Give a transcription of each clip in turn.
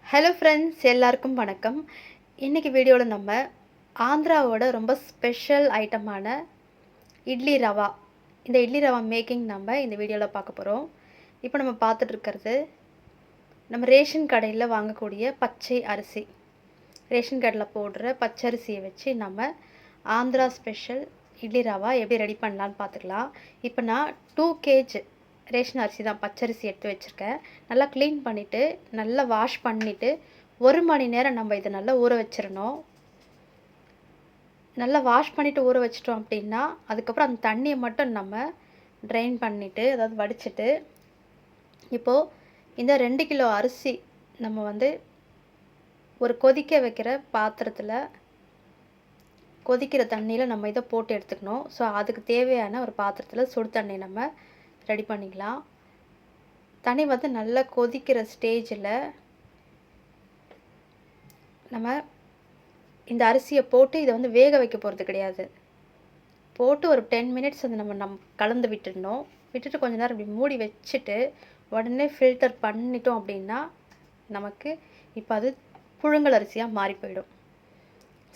Hello friends, எல்லாருக்கும் வணக்கம். இன்றைக்கி வீடியோவில் நம்ம ஆந்திராவோட ரொம்ப ஸ்பெஷல் ஐட்டமான இட்லி ரவா, இந்த இட்லி ரவா மேக்கிங் நம்ம இந்த வீடியோவில் பார்க்க போகிறோம். இப்போ நம்ம பார்த்துட்ருக்கிறது நம்ம ரேஷன் கடையில் வாங்கக்கூடிய பச்சை அரிசி. ரேஷன் கடையில் போடுற பச்சரிசியை வச்சு நம்ம ஆந்திரா ஸ்பெஷல் இட்லி ரவா எப்படி ரெடி பண்ணலான்னு பார்த்துக்கலாம். இப்போ நான் 2 kg ரேஷன் அரிசி தான், பச்சரிசி எடுத்து வச்சுருக்கேன். நல்லா க்ளீன் பண்ணிவிட்டு நல்லா வாஷ் பண்ணிவிட்டு 1 மணி நேரம் நம்ம இதை நல்லா ஊற வச்சிடணும். நல்லா வாஷ் பண்ணிவிட்டு ஊற வச்சிட்டோம் அப்படின்னா அதுக்கப்புறம் அந்த தண்ணியை மட்டும் நம்ம ட்ரைன் பண்ணிவிட்டு, அதாவது வடிச்சிட்டு, இப்போது இந்த 2 கிலோ அரிசி நம்ம வந்து ஒரு கொதிக்க வைக்கிற பாத்திரத்தில் கொதிக்கிற தண்ணியில் நம்ம இதை போட்டு எடுத்துக்கணும். ஸோ அதுக்கு தேவையான ஒரு பாத்திரத்தில் சுடு தண்ணி நம்ம ரெடி பண்ணிக்கலாம். தண்ணி வந்து நல்லா கொதிக்கிற ஸ்டேஜில் நம்ம இந்த அரிசியை போட்டு இதை வந்து வேக வைக்க போகிறது கிடையாது. போட்டு ஒரு 10 மினிட்ஸ் வந்து நம்ம கலந்து விட்டுடணும். விட்டுட்டு கொஞ்ச நேரம் இப்படி மூடி வச்சுட்டு உடனே ஃபில்டர் பண்ணிட்டோம் அப்படின்னா நமக்கு இப்போ அது புழுங்கல் அரிசியாக மாறி போயிடும்.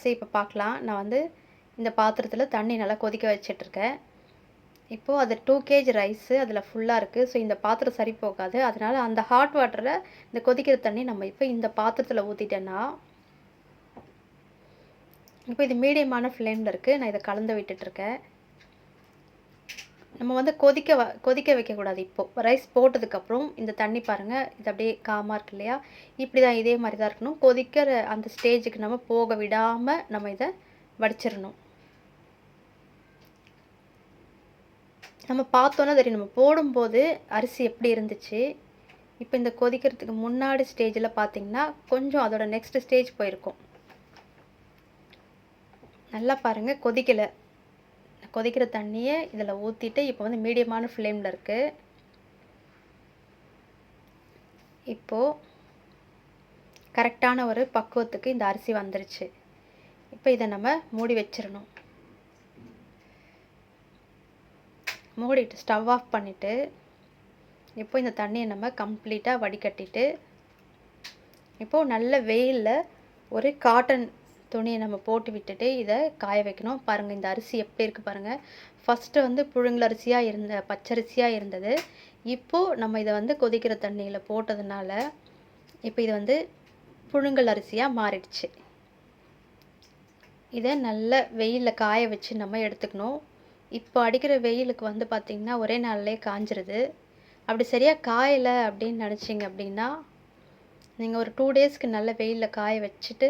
சரி, இப்போ பார்க்கலாம். நான் வந்து இந்த பாத்திரத்தில் தண்ணி நல்லா கொதிக்க வச்சிட்ருக்கேன். இப்போது அது 2 kg ரைஸு அதில் ஃபுல்லாக இருக்குது. ஸோ இந்த பாத்திரம் சரி போகாது. அதனால் அந்த ஹாட் வாட்டரில் இந்த கொதிக்கிற தண்ணி நம்ம இப்போ இந்த பாத்திரத்தில் ஊற்றிட்டேன்னா, இப்போ இது மீடியமான ஃப்ளேமில் இருக்குது. நான் இதை கலந்து விட்டுட்ருக்கேன். நம்ம வந்து கொதிக்க வைக்கக்கூடாது. இப்போது ரைஸ் போட்டதுக்கப்புறம் இந்த தண்ணி பாருங்கள், இது அப்படியே காமாக இருக்கு இல்லையா? இப்படி தான், இதே மாதிரி தான் இருக்கணும். கொதிக்கிற அந்த ஸ்டேஜுக்கு நம்ம போக விடாமல் நம்ம இதை வடிச்சிடணும். நம்ம பார்த்தோன்னா தெரியும், நம்ம போடும்போது அரிசி எப்படி இருந்துச்சு. இப்போ இந்த கொதிக்கிறதுக்கு முன்னாடி ஸ்டேஜில் பார்த்திங்கன்னா கொஞ்சம் அதோட நெக்ஸ்ட் ஸ்டேஜ் போயிருக்கும். நல்லா பாருங்கள், கொதிக்கிற தண்ணியை இதில் ஊற்றிட்டு இப்போ வந்து மீடியமான ஃப்ளேமில் இருக்குது. இப்போது கரெக்டான ஒரு பக்குவத்துக்கு இந்த அரிசி வந்துருச்சு. இப்போ இதை நம்ம மூடி வச்சிடணும். மூடிட்டு ஸ்டவ் ஆஃப் பண்ணிவிட்டு இப்போ இந்த தண்ணியை நம்ம கம்ப்ளீட்டாக வடிகட்டிட்டு, இப்போது நல்ல வெயிலில் ஒரு காட்டன் துணியை நம்ம போட்டு விட்டுட்டு இதை காய வைக்கணும். பாருங்கள் இந்த அரிசி எப்படி இருக்குது பாருங்கள். ஃபஸ்ட்டு வந்து புழுங்கல் அரிசியாக பச்சரிசியாக இருந்தது. இப்போது நம்ம இதை வந்து கொதிக்கிற தண்ணியில் போட்டதுனால இப்போ இது வந்து புழுங்கல் அரிசியாக மாறிடுச்சு. இதை நல்ல வெயிலில் காய வச்சு நம்ம எடுத்துக்கணும். இப்போ அடிக்கிற வெயிலுக்கு வந்து பார்த்திங்கன்னா ஒரே நாள்லேயே காஞ்சிருது. அப்படி சரியாக காயலை அப்படின்னு நினச்சிங்க அப்படின்னா நீங்கள் ஒரு 2 டேஸ்க்கு நல்ல வெயிலில் காய வச்சுட்டு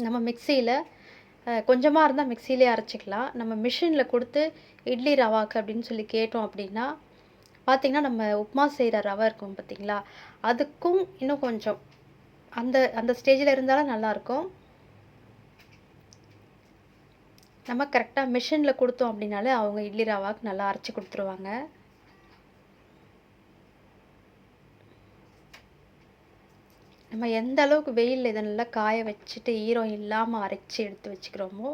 நம்ம மிக்சியில் கொஞ்சமாக இருந்தால் மிக்சியிலே அரைச்சிக்கலாம். நம்ம மிஷினில் கொடுத்து இட்லி ரவாக்கு அப்படின்னு சொல்லி கேட்டோம் அப்படின்னா பார்த்திங்கன்னா நம்ம உப்புமா செய்கிற ரவை இருக்கும் பார்த்திங்களா, அதுக்கும் இன்னும் கொஞ்சம் அந்த ஸ்டேஜில் இருந்தாலும் நல்லாயிருக்கும். நம்ம கரெக்டாக மிஷினில் கொடுத்தோம் அப்படின்னாலே அவங்க இட்லி ரவாக்கு நல்லா அரைச்சி கொடுத்துருவாங்க. நம்ம எந்த அளவுக்கு வெயிலில் இதை நல்லா காய வச்சுட்டு ஈரம் இல்லாமல் அரைச்சி எடுத்து வச்சுக்கிறோமோ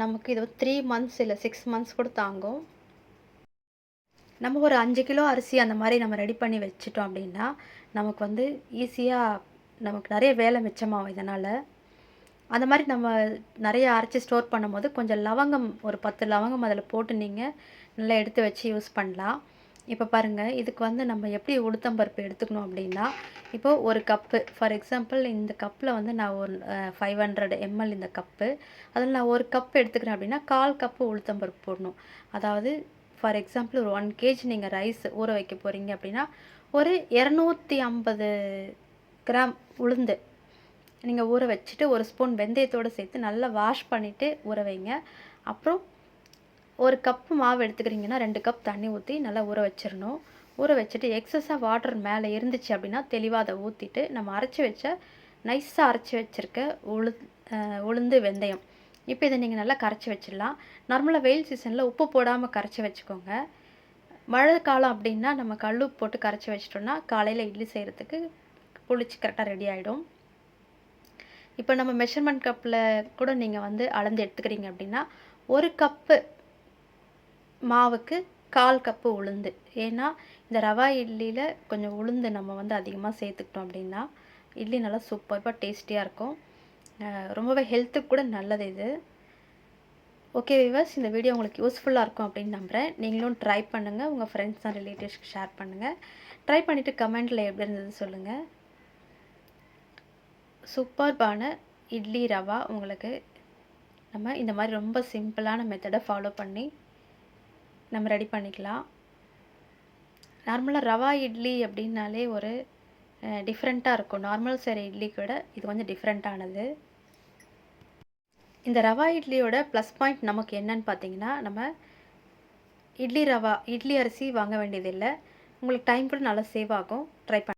நமக்கு இது 3 months இல்லை 6 months கூட தாங்கும். நம்ம ஒரு 5 கிலோ அரிசி அந்த மாதிரி நம்ம ரெடி பண்ணி வச்சிட்டோம் அப்படின்னா நமக்கு வந்து ஈஸியாக நமக்கு நிறைய வேலை மிச்சமாகும். இதனால் அந்த மாதிரி நம்ம நிறைய அரைச்சி ஸ்டோர் பண்ணும்போது கொஞ்சம் லவங்கம், ஒரு 10 லவங்கம் அதில் போட்டு நீங்கள் நல்லா எடுத்து வச்சு யூஸ் பண்ணலாம். இப்போ பாருங்கள், இதுக்கு வந்து நம்ம எப்படி உளுத்தம்பருப்பு எடுத்துக்கணும் அப்படின்னா, இப்போது ஒரு கப்பு, ஃபார் எக்ஸாம்பிள் இந்த கப்பில் வந்து நான் ஒரு 500 ml இந்த கப்பு, அதில் நான் ஒரு கப் எடுத்துக்கிறேன் அப்படின்னா 1/4 கப்பு உளுத்தம்பருப்பு போடணும். அதாவது ஃபார் எக்ஸாம்பிள் ஒரு 1 kg நீங்கள் ரைஸ் ஊற வைக்க போகிறீங்க அப்படின்னா ஒரு 250 கிராம் உளுந்து நீங்கள் ஊற வச்சுட்டு 1 ஸ்பூன் வெந்தயத்தோடு சேர்த்து நல்லா வாஷ் பண்ணிவிட்டு ஊற வைங்க. அப்புறம் ஒரு கப்பு மாவு எடுத்துக்கிறீங்கன்னா 2 கப் தண்ணி ஊற்றி நல்லா ஊற வச்சிடணும். ஊற வச்சுட்டு எக்ஸஸாக வாட்டர் மேலே இருந்துச்சு அப்படின்னா தெளிவாக அதை ஊற்றிட்டு நம்ம நைஸாக அரைச்சி வச்சுருக்க உளுந்து வெந்தயம் இப்போ இதை நீங்கள் நல்லா கரைச்சி வச்சிடலாம். நார்மலாக வெயில் சீசனில் உப்பு போடாமல் கரைச்சி வச்சுக்கோங்க. மழை காலம் அப்படின்னா நம்ம கல்லுப்பு போட்டு கரைச்சி வச்சிட்டோம்னா காலையில் இட்லி செய்கிறதுக்கு புளிச்சு கரெக்டாக ரெடி ஆகிடும். இப்போ நம்ம மெஷர்மெண்ட் கப்பில் கூட நீங்கள் வந்து அளந்து எடுத்துக்கிறீங்க அப்படின்னா 1 கப்பு மாவுக்கு 1/4 கப்பு உளுந்து. ஏன்னா இந்த ரவா இட்லியில் கொஞ்சம் உளுந்து நம்ம வந்து அதிகமாக சேர்த்துக்கிட்டோம் அப்படின்னா இட்லி நல்லா சூப்பராக டேஸ்டியாக இருக்கும். ரொம்பவே ஹெல்த்துக்கு கூட நல்லது இது. ஓகே வியூவர்ஸ், இந்த வீடியோ உங்களுக்கு யூஸ்ஃபுல்லாக இருக்கும் அப்படின்னு நம்புகிறேன். நீங்களும் ட்ரை பண்ணுங்கள், உங்கள் ஃப்ரெண்ட்ஸ் அண்ட் ரிலேட்டிவ்ஸ்க்கு ஷேர் பண்ணுங்கள். ட்ரை பண்ணிவிட்டு கமெண்ட்டில் எப்படி இருந்தது சொல்லுங்கள். சூப்பர்பான இட்லி ரவா உங்களுக்கு நம்ம இந்த மாதிரி ரொம்ப சிம்பிளான மெத்தடை ஃபாலோ பண்ணி நம்ம ரெடி பண்ணிக்கலாம். நார்மலாக ரவா இட்லி அப்படின்னாலே ஒரு டிஃப்ரெண்ட்டாக இருக்கும். நார்மல் செய்கிற இட்லி கூட இது கொஞ்சம் டிஃப்ரெண்ட்டானது. இந்த ரவா இட்லியோட ப்ளஸ் பாயிண்ட் நமக்கு என்னன்னு பார்த்தீங்கன்னா, நம்ம இட்லி அரிசி வாங்க வேண்டியதில்லை. உங்களுக்கு டைம் கூட நல்லா சேவ் ஆகும். ட்ரை